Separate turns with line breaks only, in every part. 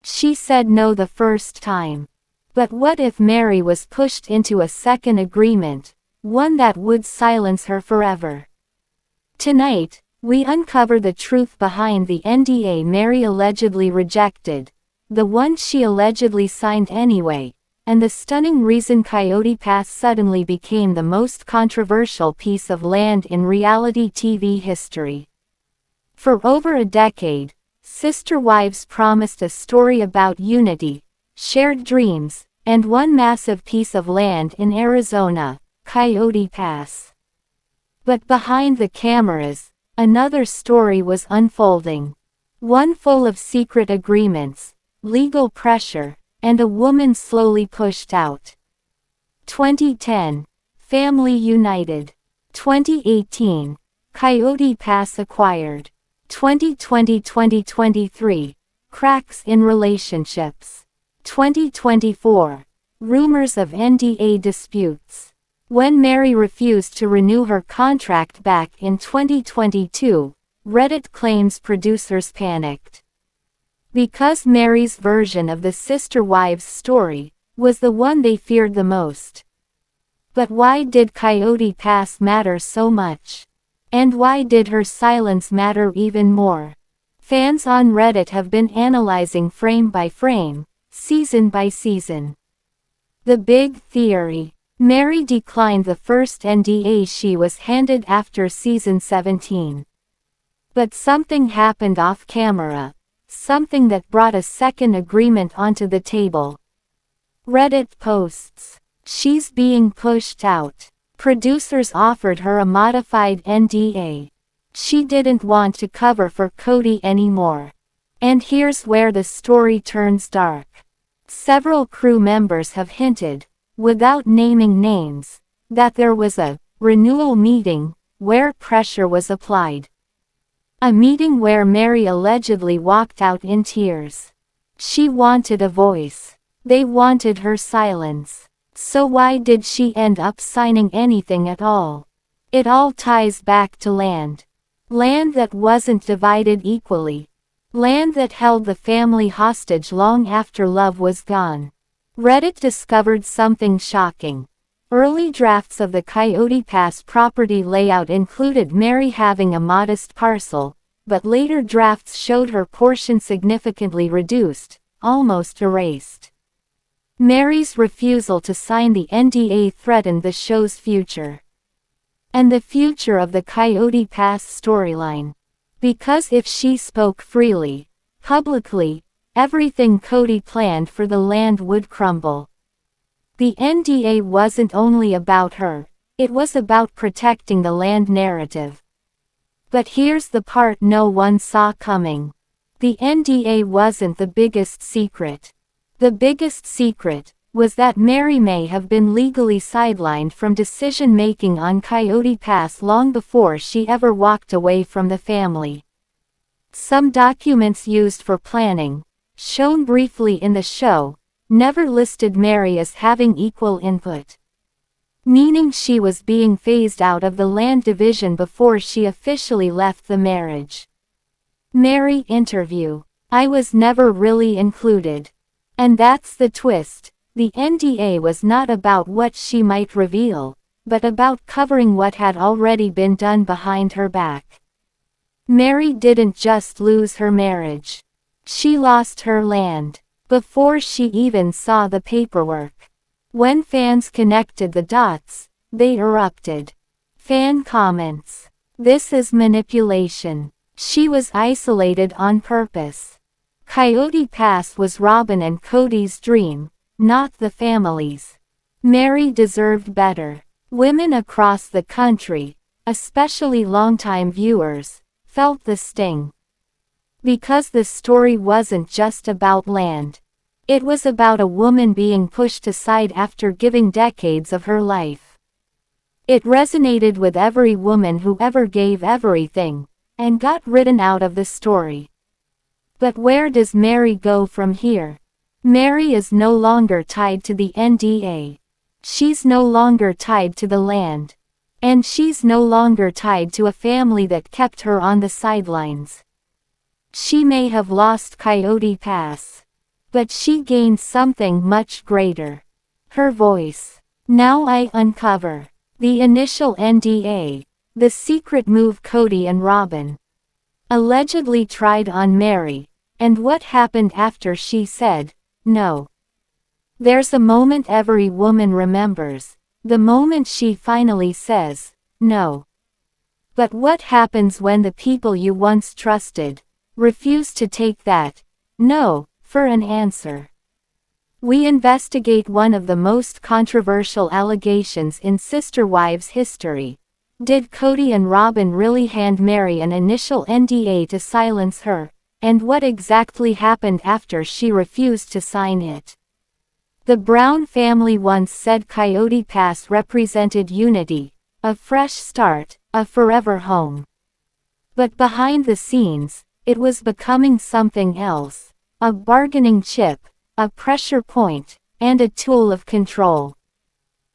She said no the first time. But what if Meri was pushed into a second agreement, one that would silence her forever? Tonight, we uncover the truth behind the NDA Meri allegedly rejected, the one she allegedly signed anyway, and the stunning reason Coyote Pass suddenly became the most controversial piece of land in reality TV history. For over a decade, sister wives promised a story about unity, shared dreams, and one massive piece of land in Arizona, Coyote Pass. But behind the cameras, another story was unfolding. One full of secret agreements, legal pressure, and a woman slowly pushed out. 2010, family united. 2018, Coyote Pass acquired. 2020-2023, cracks in relationships. 2024, rumors of NDA disputes. When Meri refused to renew her contract back in 2022, Reddit claims producers panicked. Because Meri's version of the sister wives story was the one they feared the most. But why did Coyote Pass matter so much? And why did her silence matter even more? Fans on Reddit have been analyzing frame by frame, season by season. The big theory: Meri declined the first NDA she was handed after season 17. But something happened off camera, something that brought a second agreement onto the table. Reddit posts: "She's being pushed out. Producers offered her a modified NDA. She didn't want to cover for Kody anymore." And here's where the story turns dark. Several crew members have hinted, without naming names, that there was a renewal meeting where pressure was applied. A meeting where Meri allegedly walked out in tears. She wanted a voice. They wanted her silence. So why did she end up signing anything at all? It all ties back to land. Land that wasn't divided equally. Land that held the family hostage long after love was gone. Reddit discovered something shocking. Early drafts of the Coyote Pass property layout included Meri having a modest parcel, but later drafts showed her portion significantly reduced, almost erased. Meri's refusal to sign the NDA threatened the show's future. And the future of the Coyote Pass storyline. Because if she spoke freely, publicly, everything Kody planned for the land would crumble. The NDA wasn't only about her, it was about protecting the land narrative. But here's the part no one saw coming. The NDA wasn't the biggest secret. The biggest secret was that Meri may have been legally sidelined from decision-making on Coyote Pass long before she ever walked away from the family. Some documents used for planning, shown briefly in the show, never listed Meri as having equal input. Meaning she was being phased out of the land division before she officially left the marriage. Meri interview: "I was never really included." And that's the twist. The NDA was not about what she might reveal, but about covering what had already been done behind her back. Meri didn't just lose her marriage. She lost her land, before she even saw the paperwork. When fans connected the dots, they erupted. Fan comments: "This is manipulation. She was isolated on purpose. Coyote Pass was Robyn and Kody's dream, not the family's. Meri deserved better." Women across the country, especially longtime viewers, felt the sting. Because the story wasn't just about land. It was about a woman being pushed aside after giving decades of her life. It resonated with every woman who ever gave everything, and got written out of the story. But where does Meri go from here? Meri is no longer tied to the NDA. She's no longer tied to the land. And she's no longer tied to a family that kept her on the sidelines. She may have lost Coyote Pass, But she gained something much greater. Her voice. Now I uncover. The initial NDA. The secret move Kody and Robyn allegedly tried on Meri, and what happened after she said, no. There's a moment every woman remembers, the moment she finally says, no. But what happens when the people you once trusted refuse to take that, no, for an answer? We investigate one of the most controversial allegations in Sister Wives history. Did Kody and Robyn really hand Meri an initial NDA to silence her, and what exactly happened after she refused to sign it? The Brown family once said Coyote Pass represented unity, a fresh start, a forever home. But behind the scenes, it was becoming something else, a bargaining chip, a pressure point, and a tool of control.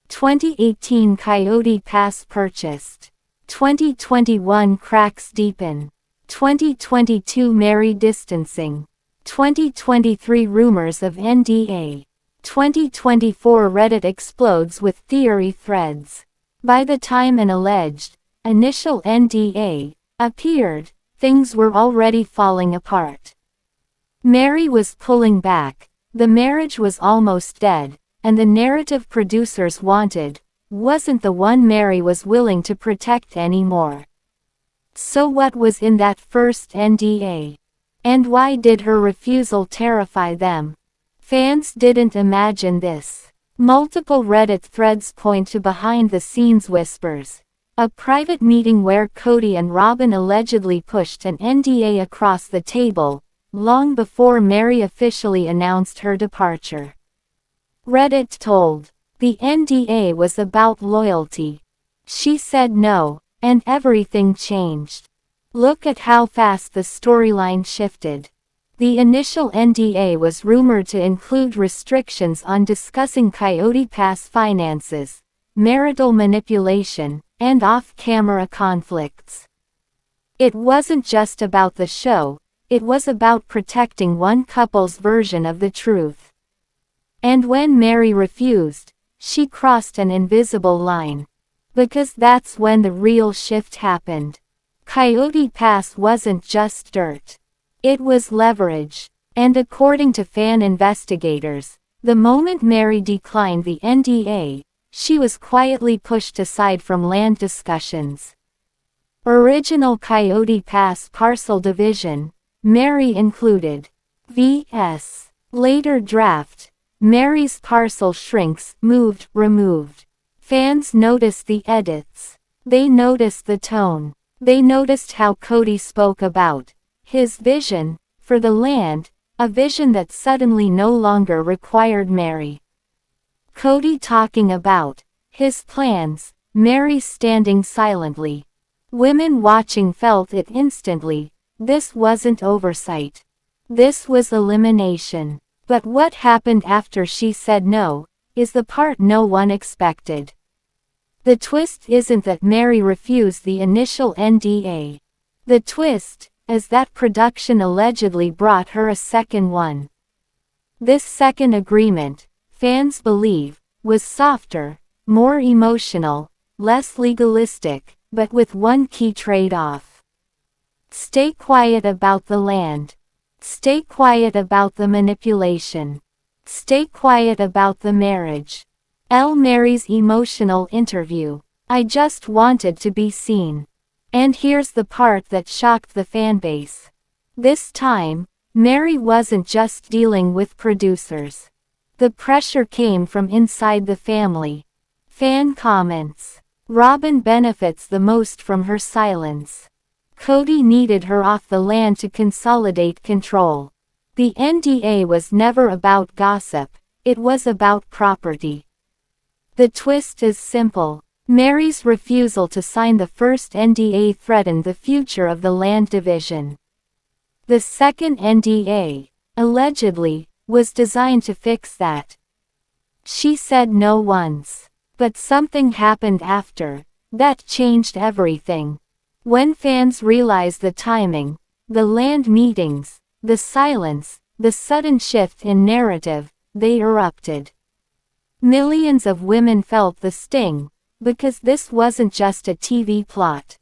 2018 Coyote Pass purchased. 2021 cracks deepen. 2022 Meri distancing. 2023 rumors of NDA. 2024 Reddit explodes with theory threads. By the time an alleged, initial NDA appeared, things were already falling apart. Meri was pulling back, the marriage was almost dead, and the narrative producers wanted wasn't the one Meri was willing to protect anymore. So what was in that first NDA? And why did her refusal terrify them? Fans didn't imagine this. Multiple Reddit threads point to behind-the-scenes whispers. A private meeting where Kody and Robyn allegedly pushed an NDA across the table, long before Meri officially announced her departure. Reddit told, the NDA was about loyalty. She said no, and everything changed. Look at how fast the storyline shifted. The initial NDA was rumored to include restrictions on discussing Coyote Pass finances, marital manipulation, and off-camera conflicts. It wasn't just about the show, it was about protecting one couple's version of the truth. And when Meri refused, she crossed an invisible line. Because that's when the real shift happened. Coyote Pass wasn't just dirt. It was leverage. And according to fan investigators, the moment Meri declined the NDA, she was quietly pushed aside from land discussions. Original Coyote Pass parcel division, Meri included. vs. Later draft, Meri's parcel shrinks, moved, removed. Fans noticed the edits. They noticed the tone. They noticed how Kody spoke about his vision for the land, a vision that suddenly no longer required Meri. Kody talking about his plans, Meri standing silently. Women watching felt it instantly. This wasn't oversight. This was elimination. But what happened after she said no, is the part no one expected. The twist isn't that Meri refused the initial NDA. The twist is that production allegedly brought her a second one. This second agreement, fans believe, was softer, more emotional, less legalistic, but with one key trade-off. Stay quiet about the land. Stay quiet about the manipulation. Stay quiet about the marriage. Meri's emotional interview. I just wanted to be seen. And here's the part that shocked the fanbase. This time, Meri wasn't just dealing with producers. The pressure came from inside the family. Fan comments. Robyn benefits the most from her silence. Kody needed her off the land to consolidate control. The NDA was never about gossip, it was about property. The twist is simple. Meri's refusal to sign the first NDA threatened the future of the land division. The second NDA, allegedly, was designed to fix that. She said no once. But something happened after. That changed everything. When fans realized the timing, the land meetings, the silence, the sudden shift in narrative, they erupted. Millions of women felt the sting, because this wasn't just a TV plot.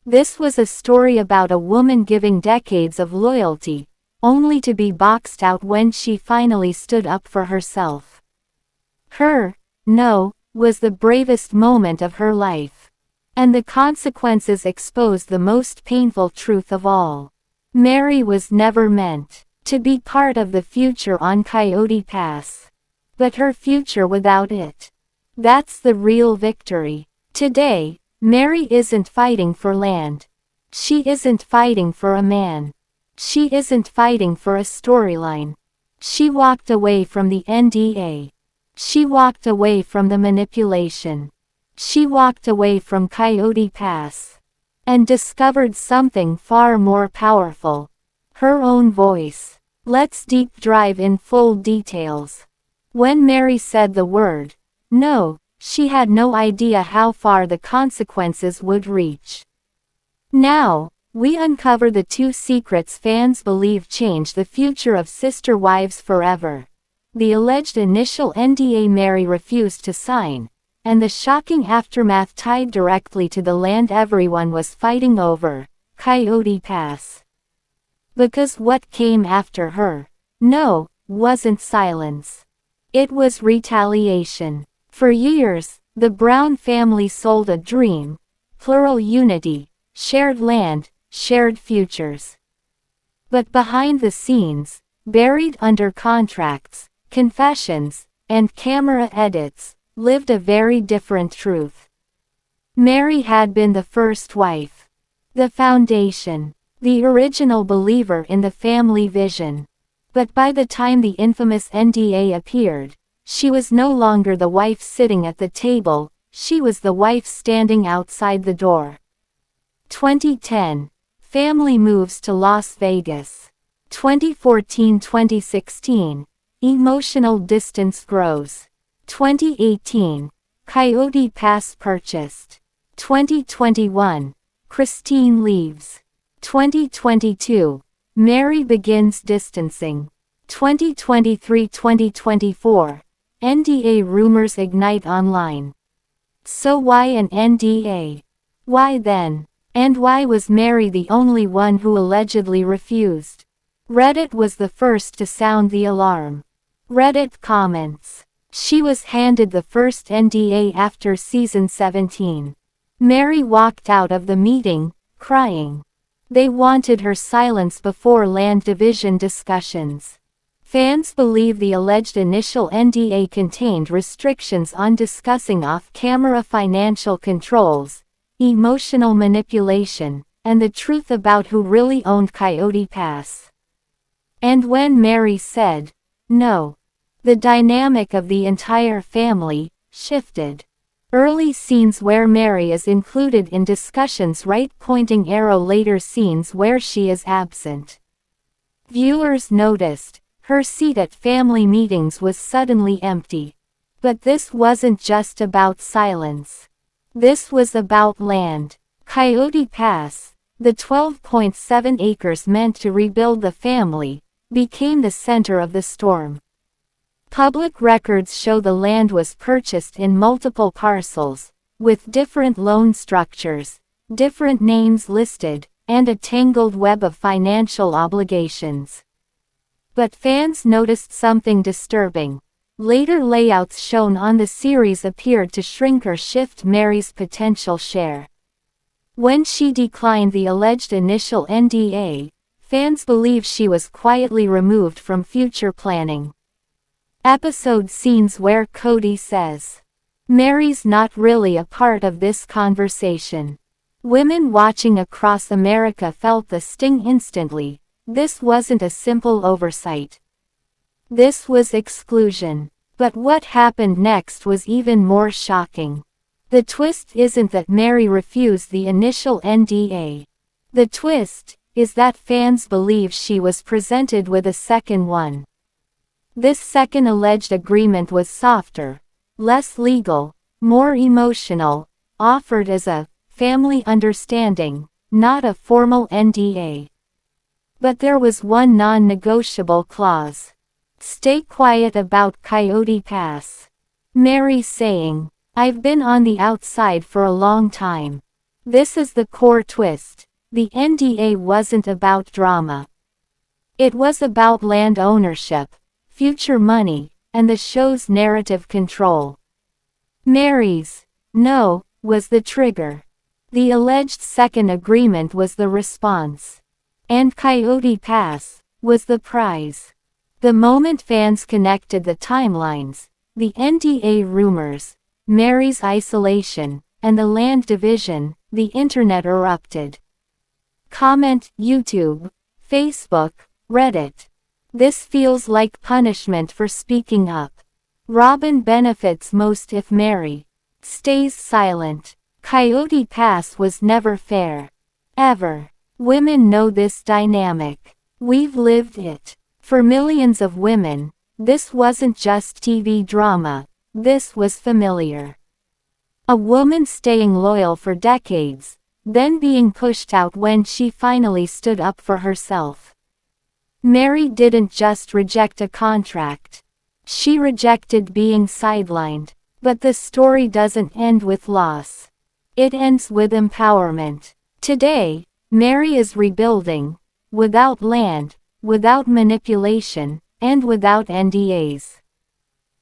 This was a story about a woman giving decades of loyalty, only to be boxed out when she finally stood up for herself. Her no was the bravest moment of her life. And the consequences exposed the most painful truth of all. Meri was never meant to be part of the future on Coyote Pass. But her future without it. That's the real victory. Today, Meri isn't fighting for land. She isn't fighting for a man. She isn't fighting for a storyline. She walked away from the NDA. She walked away from the manipulation. She walked away from Coyote Pass. And discovered something far more powerful. Her own voice. Let's deep dive in full details. When Meri said the word no, she had no idea how far the consequences would reach. Now, we uncover the two secrets fans believe changed the future of Sister Wives forever. The alleged initial NDA Meri refused to sign, and the shocking aftermath tied directly to the land everyone was fighting over, Coyote Pass. Because what came after her no wasn't silence. It was retaliation. For years, the Brown family sold a dream: plural unity, shared land, shared futures. But behind the scenes, buried under contracts, confessions, and camera edits, lived a very different truth. Meri had been the first wife, the foundation, the original believer in the family vision. But by the time the infamous NDA appeared, she was no longer the wife sitting at the table, she was the wife standing outside the door. 2010. Family moves to Las Vegas. 2014-2016. Emotional distance grows. 2018. Coyote Pass purchased. 2021. Christine leaves. 2022. Meri begins distancing. 2023-2024. NDA rumors ignite online. So why an NDA? Why then? And why was Meri the only one who allegedly refused? Reddit was the first to sound the alarm. Reddit comments. She was handed the first NDA after season 17. Meri walked out of the meeting, crying. They wanted her silence before land division discussions. Fans believe the alleged initial NDA contained restrictions on discussing off-camera financial controls, emotional manipulation, and the truth about who really owned Coyote Pass. And when Meri said no, the dynamic of the entire family shifted. Early scenes where Meri is included in discussions, right pointing arrow, later scenes where she is absent. Viewers noticed her seat at family meetings was suddenly empty. But this wasn't just about silence. This was about land. Coyote Pass, the 12.7 acres meant to rebuild the family, became the center of the storm. Public records show the land was purchased in multiple parcels, with different loan structures, different names listed, and a tangled web of financial obligations. But fans noticed something disturbing. Later layouts shown on the series appeared to shrink or shift Meri's potential share. When she declined the alleged initial NDA, fans believe she was quietly removed from future planning. Episode scenes where Kody says, "Meri's not really a part of this conversation." Women watching across America felt the sting instantly. This wasn't a simple oversight. This was exclusion. But what happened next was even more shocking. The twist isn't that Meri refused the initial NDA. The twist is that fans believe she was presented with a second one. This second alleged agreement was softer, less legal, more emotional, offered as a family understanding, not a formal NDA. But there was one non-negotiable clause. Stay quiet about Coyote Pass. Meri saying, I've been on the outside for a long time. This is the core twist. The NDA wasn't about drama. It was about land ownership, future money, and the show's narrative control. Meri's no was the trigger. The alleged second agreement was the response. And Coyote Pass was the prize. The moment fans connected the timelines, the NDA rumors, Meri's isolation, and the land division, the internet erupted. Comment, YouTube, Facebook, Reddit. This feels like punishment for speaking up. Robyn benefits most if Meri stays silent. Coyote Pass was never fair. Ever. Women know this dynamic. We've lived it. For millions of women, this wasn't just TV drama, this was familiar. A woman staying loyal for decades, then being pushed out when she finally stood up for herself. Meri didn't just reject a contract. She rejected being sidelined. But the story doesn't end with loss. It ends with empowerment. Today, Meri is rebuilding, without land, without manipulation, and without NDAs.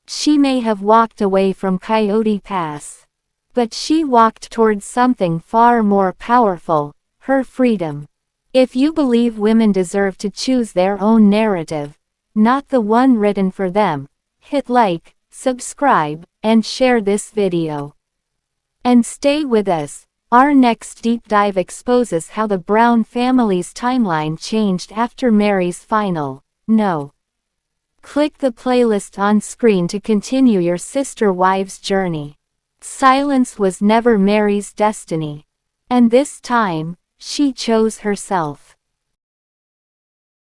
She may have walked away from Coyote Pass. But she walked towards something far more powerful, her freedom. If you believe women deserve to choose their own narrative, not the one written for them, hit like, subscribe, and share this video. And stay with us. Our next deep dive exposes how the Brown family's timeline changed after Meri's final no. Click the playlist on screen to continue your sister wives' journey. Silence was never Meri's destiny. And this time, she chose herself.